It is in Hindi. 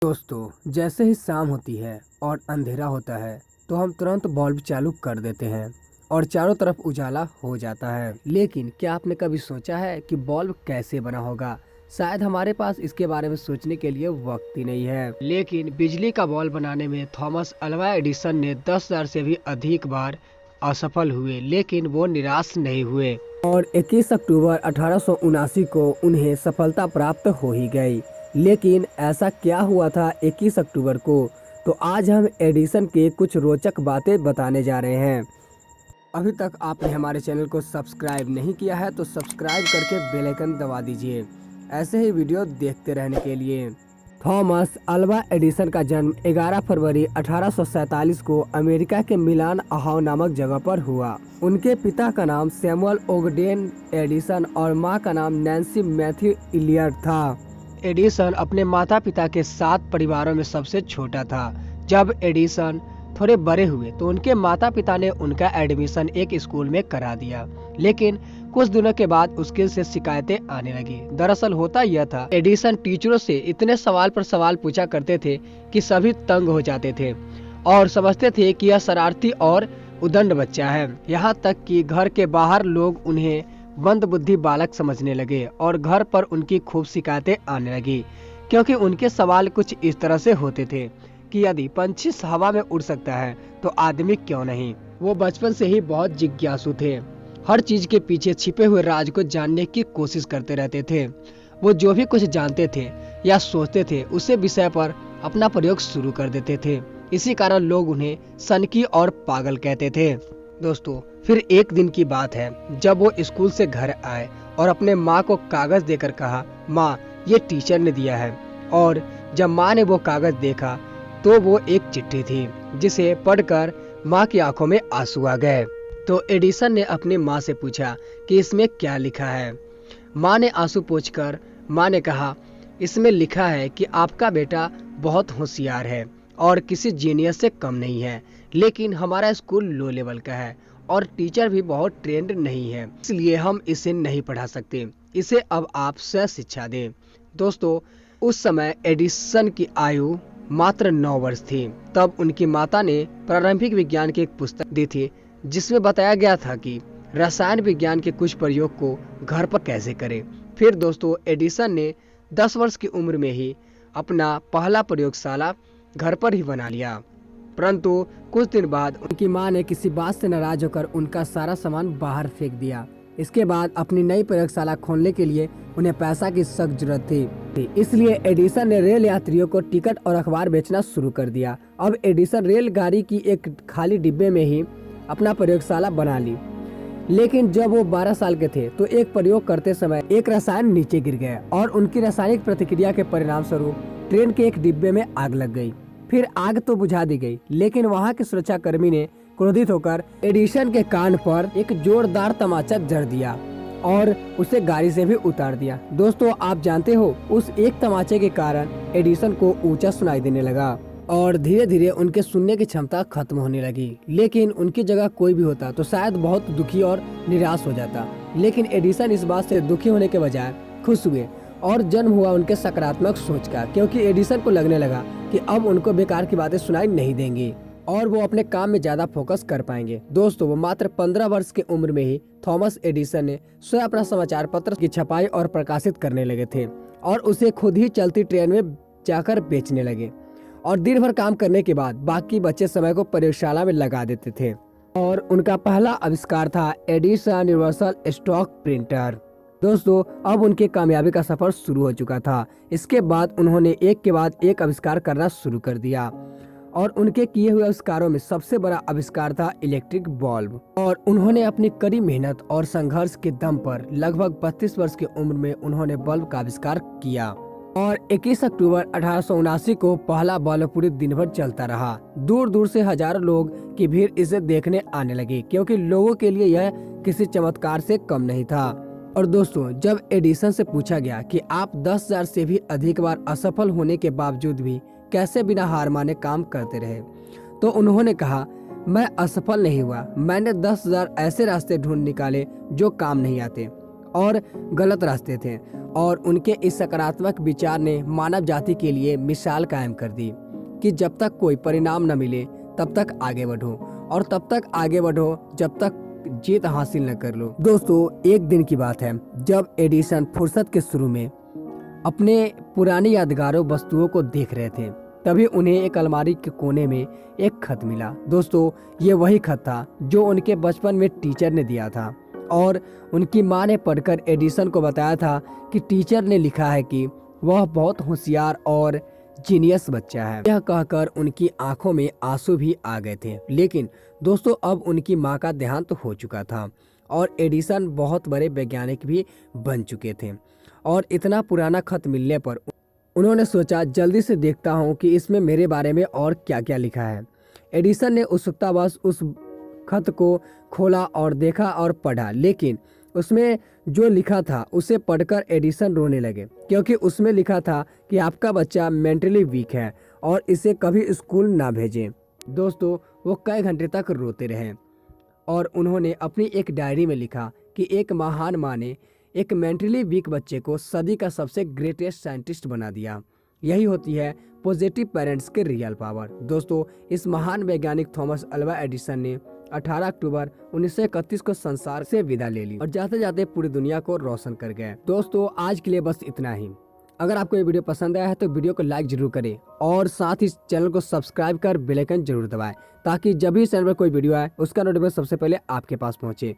दोस्तों, जैसे ही शाम होती है और अंधेरा होता है तो हम तुरंत बल्ब चालू कर देते हैं और चारों तरफ उजाला हो जाता है। लेकिन क्या आपने कभी सोचा है कि बल्ब कैसे बना होगा? शायद हमारे पास इसके बारे में सोचने के लिए वक्त ही नहीं है। लेकिन बिजली का बल्ब बनाने में थॉमस अल्वा एडिसन ने 10,000 से भी अधिक बार असफल हुए, लेकिन वो निराश नहीं हुए और 21 अक्टूबर 1879 को उन्हें सफलता प्राप्त हो ही गई। लेकिन ऐसा क्या हुआ था 21 अक्टूबर को? तो आज हम एडिसन के कुछ रोचक बातें बताने जा रहे हैं। अभी तक आपने हमारे चैनल को सब्सक्राइब नहीं किया है तो सब्सक्राइब करके बेल आइकन दबा दीजिए ऐसे ही वीडियो देखते रहने के लिए। थॉमस अल्वा एडिसन का जन्म 11 फरवरी 1847 को अमेरिका के मिलान, ओहायो नामक जगह पर हुआ। उनके पिता का नाम सैमुअल ओगडेन एडिसन और मां का नाम नैन्सी मैथ्यू इलियट था। एडिसन अपने माता पिता के 7 परिवारों में सबसे छोटा था। जब एडिसन थोड़े बड़े हुए तो उनके माता पिता ने उनका एडमिशन एक स्कूल में करा दिया, लेकिन कुछ दिनों के बाद उसके से शिकायतें आने लगी। दरअसल होता यह था, एडिसन टीचरों से इतने सवाल पर सवाल पूछा करते थे कि सभी तंग हो जाते थे और समझते थे कि यह शरारती और उदंड बच्चा है। यहाँ तक कि घर के बाहर लोग उन्हें मंदबुद्धि बालक समझने लगे और घर पर उनकी खूब शिकायतें आने लगी, क्योंकि उनके सवाल कुछ इस तरह से होते थे कि यदि पंछी हवा में उड़ सकता है तो आदमी क्यों नहीं। वो बचपन से ही बहुत जिज्ञासु थे, हर चीज के पीछे छिपे हुए राज को जानने की कोशिश करते रहते थे। वो जो भी कुछ जानते थे या सोचते थे उसे विषय पर अपना प्रयोग शुरू कर देते थे। इसी कारण लोग उन्हें सनकी और पागल कहते थे। दोस्तों, फिर एक दिन की बात है जब वो स्कूल से घर आए और अपने माँ को कागज देकर कहा, माँ ये टीचर ने दिया है। और जब माँ ने वो कागज देखा तो वो एक चिट्ठी थी जिसे पढ़कर माँ की आंखों में आंसू आ गए। तो एडिसन ने अपनी माँ से पूछा कि इसमें क्या लिखा है। माँ ने आंसू पोंछकर माँ ने कहा, इसमें लिखा है कि आपका बेटा बहुत होशियार है और किसी जीनियस से कम नहीं है, लेकिन हमारा स्कूल लो लेवल का है और टीचर भी बहुत ट्रेंड नहीं है, इसलिए हम इसे नहीं पढ़ा सकते। इसे अब आप स्वयं शिक्षा दें। दोस्तों, उस समय एडिसन की आयु मात्र 9 वर्ष थी। तब उनकी माता ने प्रारंभिक विज्ञान की एक पुस्तक दी थी जिसमें बताया गया था कि रसायन विज्ञान के कुछ प्रयोग को घर पर कैसे करें। फिर दोस्तों, एडिसन ने 10 वर्ष की उम्र में ही अपना पहला प्रयोगशाला घर पर ही बना लिया। परंतु कुछ दिन बाद उनकी मां ने किसी बात से नाराज होकर उनका सारा सामान बाहर फेंक दिया। इसके बाद अपनी नई प्रयोगशाला खोलने के लिए उन्हें पैसा की सख्त जरूरत थी, इसलिए एडिसन ने रेल यात्रियों को टिकट और अखबार बेचना शुरू कर दिया। अब एडिसन रेलगाड़ी की एक खाली डिब्बे में ही अपना प्रयोगशाला बना ली। लेकिन जब वो 12 साल के थे तो एक प्रयोग करते समय एक रसायन नीचे गिर गया और उनकी रासायनिक प्रतिक्रिया के परिणाम स्वरूप ट्रेन के एक डिब्बे में आग लग गई। फिर आग तो बुझा दी गई, लेकिन वहाँ के सुरक्षा कर्मी ने क्रोधित होकर एडिसन के कान पर एक जोरदार तमाचा जड़ दिया और उसे गाड़ी से भी उतार दिया। दोस्तों, आप जानते हो, उस एक तमाचे के कारण एडिसन को ऊंचा सुनाई देने लगा और धीरे धीरे उनके सुनने की क्षमता खत्म होने लगी। लेकिन उनकी जगह कोई भी होता तो शायद बहुत दुखी और निराश हो जाता, लेकिन एडिसन इस बात से दुखी होने के बजाय खुश हुए और जन्म हुआ उनके सकारात्मक सोच का, क्योंकि एडिसन को लगने लगा कि अब उनको बेकार की बातें सुनाई नहीं देंगी और वो अपने काम में ज्यादा फोकस कर पाएंगे। दोस्तों, वो मात्र 15 वर्ष की उम्र में ही थॉमस एडिसन ने स्वयं अपना समाचार पत्र की छपाई और प्रकाशित करने लगे थे और उसे खुद ही चलती ट्रेन में जाकर बेचने लगे और दिन भर काम करने के बाद बाकी बचे समय को प्रयोगशाला में लगा देते थे। और उनका पहला आविष्कार था एडिसन यूनिवर्सल स्टॉक प्रिंटर। दोस्तों, अब उनके कामयाबी का सफर शुरू हो चुका था। इसके बाद उन्होंने एक के बाद एक आविष्कार करना शुरू कर दिया और उनके किए हुए आविष्कारों में सबसे बड़ा आविष्कार था इलेक्ट्रिक बल्ब। और उन्होंने अपनी कड़ी मेहनत और संघर्ष के दम पर लगभग 32 वर्ष की उम्र में उन्होंने बल्ब का आविष्कार किया और 21 अक्टूबर 1879 को पहला बल्ब पूरे दिन भर चलता रहा। दूर दूर से हजारों लोग की भीड़ इसे देखने आने लगी, क्योंकि लोगों के लिए यह किसी चमत्कार से कम नहीं था। और दोस्तों, जब एडिसन से पूछा गया कि आप 10,000 से भी अधिक बार असफल होने के बावजूद भी कैसे बिना हार माने काम करते रहे, तो उन्होंने कहा, मैं असफल नहीं हुआ। मैंने 10,000 ऐसे रास्ते ढूंढ निकाले जो काम नहीं आते और गलत रास्ते थे, और उनके इस सकारात्मक विचार ने मानव जाति के लिए मिसाल कायम कर दी कि जब तक कोई परिणाम न मिले तब तक आगे बढ़ो, और तब तक आगे बढ़ो जब तक जीत हासिल न कर लो। दोस्तों, एक दिन की बात है जब एडिसन फुर्सत के शुरू में अपने पुरानी यादगारों वस्तुओं को देख रहे थे, तभी उन्हें एक अलमारी के कोने में एक खत मिला। दोस्तों, ये वही खत था जो उनके बचपन में टीचर ने दिया था, और उनकी माँ ने पढ़कर एडिसन को बताया था कि टीचर ने लिखा है कि वह बहुत होशियार और जीनियस बच्चा है। यह कहकर उनकी आंखों में आंसू भी आ गए थे। लेकिन दोस्तों, अब उनकी माँ का देहांत हो चुका था और एडिसन बहुत बड़े वैज्ञानिक भी बन चुके थे, और इतना पुराना खत मिलने पर उन्होंने सोचा जल्दी से देखता हूँ कि इसमें मेरे बारे में और क्या क्या लिखा है। एडिसन ने उत्सुकतावश उस खत को खोला और देखा और पढ़ा, लेकिन उसमें जो लिखा था उसे पढ़कर एडिसन रोने लगे, क्योंकि उसमें लिखा था कि आपका बच्चा मेंटली वीक है और इसे कभी स्कूल ना भेजें। दोस्तों, वो कई घंटे तक रोते रहे, और उन्होंने अपनी एक डायरी में लिखा कि एक महान माँ ने एक मेंटली वीक बच्चे को सदी का सबसे ग्रेटेस्ट साइंटिस्ट बना दिया। यही होती है पॉजिटिव पेरेंट्स के रियल पावर। दोस्तों, इस महान वैज्ञानिक थॉमस अल्वा एडिसन ने 18 अक्टूबर 1931 को संसार से विदा ले ली और जाते जाते पूरी दुनिया को रोशन कर गए। दोस्तों, आज के लिए बस इतना ही। अगर आपको ये वीडियो पसंद आया है तो वीडियो को लाइक जरूर करें, और साथ ही चैनल को सब्सक्राइब कर बेल आइकन जरूर दबाएं, ताकि जब भी चैनल पर कोई वीडियो आए उसका नोटिफिकेशन सबसे पहले आपके पास पहुंचे।